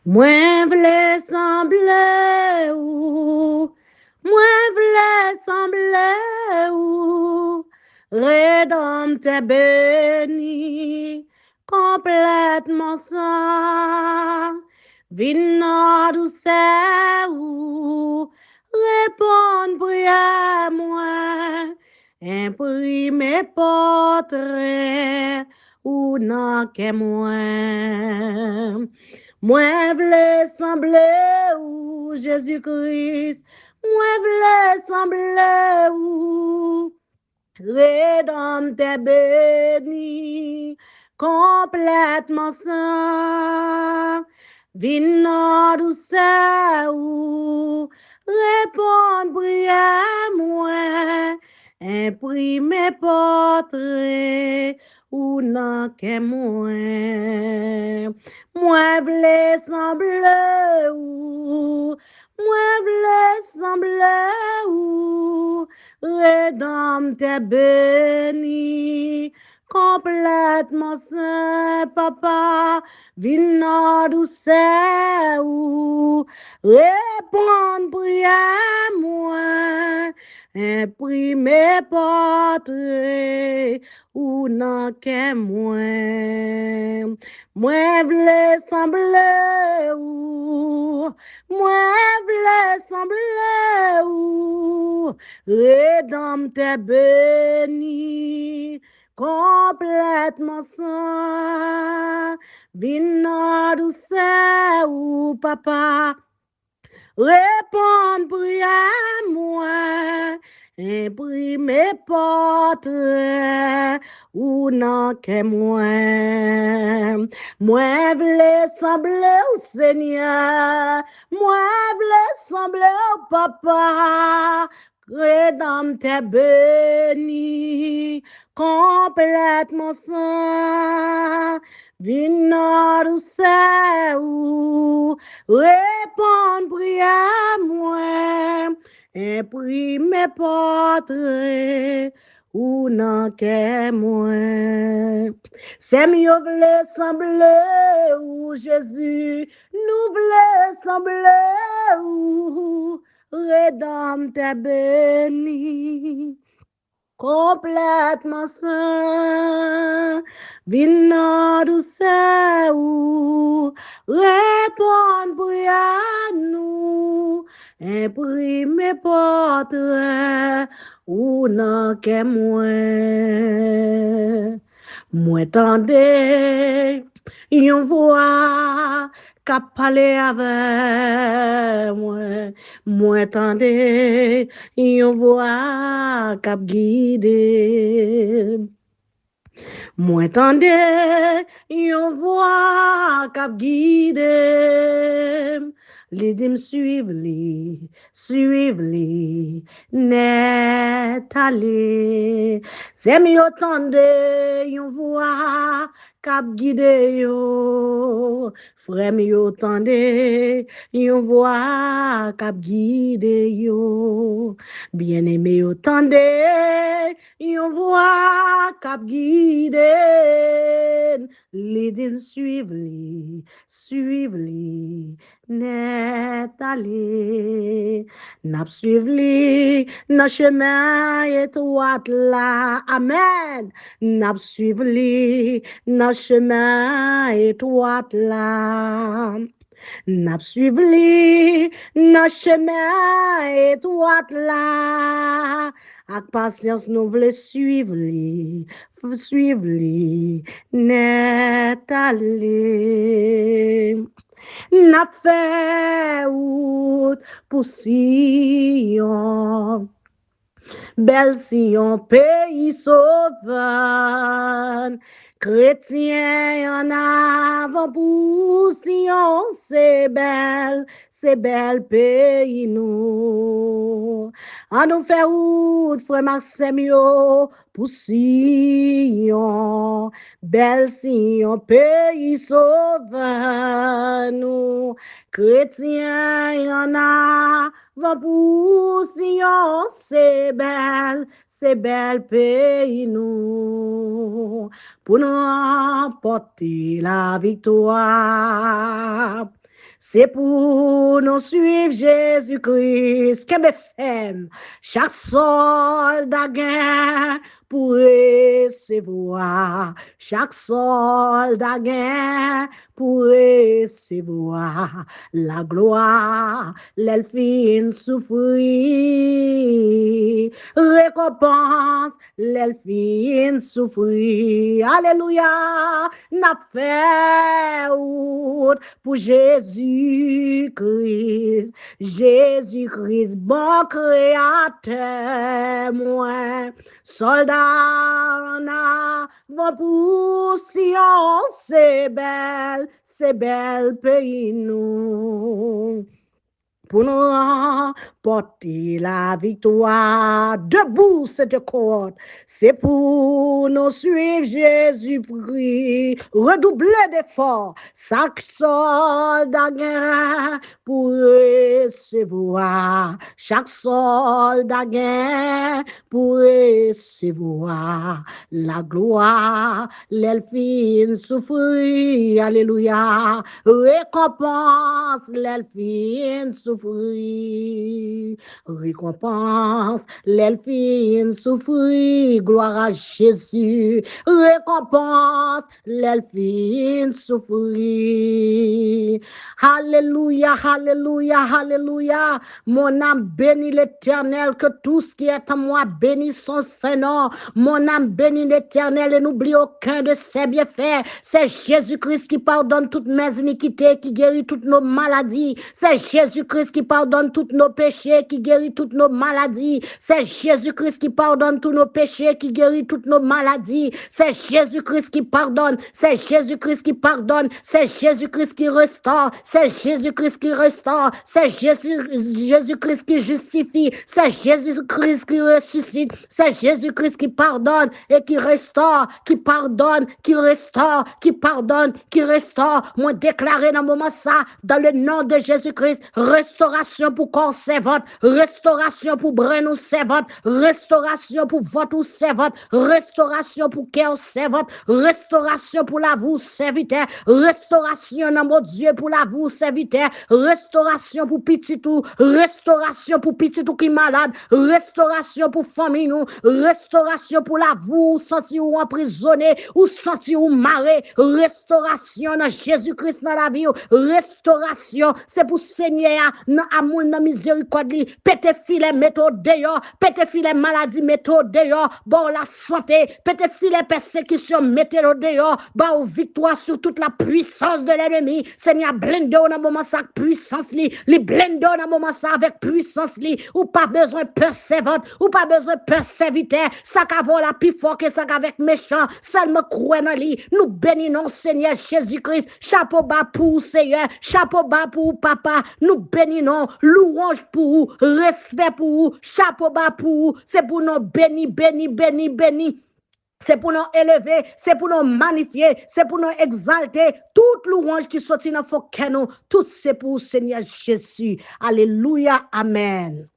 Mwen vle semble ou, mwen vle semble ou, Rédempteur béni, complètement saint, vin douce ou, répondre prière moi, imprimer portrait ou nan ke moi. Moi vle semble ou Jésus-Christ, moi vle semble ou Rédempteur béni, complètement saint, vin douce ou répondre prière moi, imprimer portrait ou nan ke moi. Moi vle semble ou, moi vle semble ou, Rédempteur béni, complètement saint, papa, vin douce ou, répondre prière moi, imprimer portrait ou nan ke moi. Moi vle semble ou, moi vle semble ou, Rédempteur béni, complètement saint, vin douce ou papa, répondre prière moi, imprimer portrait ou nan ke moi. Moi vle semble au Seigneur, moi vle semble au papa, Rédempteur béni, complètement saint, vin douce ou, répondre prière moi, imprimer portrait ou nan ke moi. C'est mieux vle semble ou Jésus, nous vle semble ou Rédempteur béni, complètement saint, vin douce ou, répondre prière nous, imprimer portrait ou nan ke moi. Moi tande yon voix qu'a parlé avec moi. Moi tande yon voix qu'a guidé. Moi tande yon voix qu'a guidé. Li di m suive li, net ale. C'est mieux tande yon voix k'ap guide yo, frère mieux tande yon voix k'ap guide yo, bien-aimé yo tande yon voix k'ap guide, li din suive li, net ale. Nap suive li nan chemin étroit la, amen. Nap suive li nan chemin étroit la. Nap suive li nan chemin étroit la. Ak patience nous vle suivre li, net ale. N'a fait route pour Sion, belle Sion, pays sauveur. Chrétien en avant pour Sion, c'est belle pays nous. On nous fait route, frère Maxime yo, pour Sion, belle Sion, pays sauveur nous. Chrétien y'en a, va pour Sion, c'est belle pays nous. Pour nous emporter la victoire, C'est pour nous suivre Jésus-Christ que me femme, chaque soldat gain pour recevoir, chaque soldat gain pour recevoir la gloire, l'elfine souffrir, récompense, l'elfine souffrir. Alléluia, n'a fait route pour Jésus-Christ, Jésus-Christ, bon créateur, moi, soldat en avant pour Sion, c'est belle pays nous. Pour nous remporter la victoire, debout cette côte, c'est pour nous suivre Jésus-Christ, redoubler d'efforts, chaque soldat gain pour recevoir, chaque soldat gain pour recevoir la gloire, l'elfine souffrir, alléluia, récompense, l'elfine souffrir. Récompense, l'elfine souffrir, gloire à Jésus. Récompense, l'elfine souffrir. Alléluia, alléluia, alléluia. Mon âme bénit l'Éternel, que tout ce qui est en moi bénit son Saint-Nom. Mon âme bénit l'Éternel et n'oublie aucun de ses bienfaits. C'est Jésus-Christ qui pardonne toutes mes iniquités, qui guérit toutes nos maladies. C'est Jésus-Christ qui pardonne tous nos péchés, qui guérit toutes nos maladies. C'est Jésus-Christ qui pardonne tous nos péchés, qui guérit toutes nos maladies. C'est Jésus-Christ qui pardonne. C'est Jésus-Christ qui pardonne. C'est Jésus-Christ qui restaure. C'est Jésus-Christ qui restaure. C'est Jésus-Christ qui justifie. C'est Jésus-Christ qui ressuscite. C'est Jésus-Christ qui pardonne et qui restaure, qui pardonne, qui restaure, qui pardonne, qui restaure. Moi déclaré dans le moment ça, dans le nom de Jésus-Christ, restauration pour corps servante, restauration pour brin ou servante, restauration pour votre ou servante, restauration pour cœur servante, restauration pour la vous serviteur, restauration dans mon Dieu pour la vous serviteur, restauration pour petit tout, restauration pour petit tout qui malade, restauration pour famille nous, restauration pour la vous senti ou emprisonné ou senti ou maré, restauration dans Jésus-Christ dans la vie, restauration, c'est pour Seigneur, dans amour, dans miséricorde, pété filet, méthode dehors, pété filet maladie, méthode dehors, bon la santé, pété filet persécution, méthode dehors, bon victoire sur toute la puissance de l'ennemi. Seigneur, blende dans le moment ça puissance li blende dans le moment ça avec puissance li, ou pas besoin de persévérante, ou pas besoin de perséviteur, ça qu'avant la plus fort que ça qu'avec méchant, seulement croire dans lui. Nous bénissons Seigneur Jésus-Christ, chapeau bas pour Seigneur, chapeau bas pour papa, nous bénissons, louange pour vous, respect pour vous, chapeau bas pour vous, c'est pour nous bénir, bénir, bénir, bénir. C'est pour nous élever, c'est pour nous magnifier, c'est pour nous exalter. Toute louange qui sortit dans nos cœurs, tout c'est pour Seigneur Jésus. Alléluia, amen.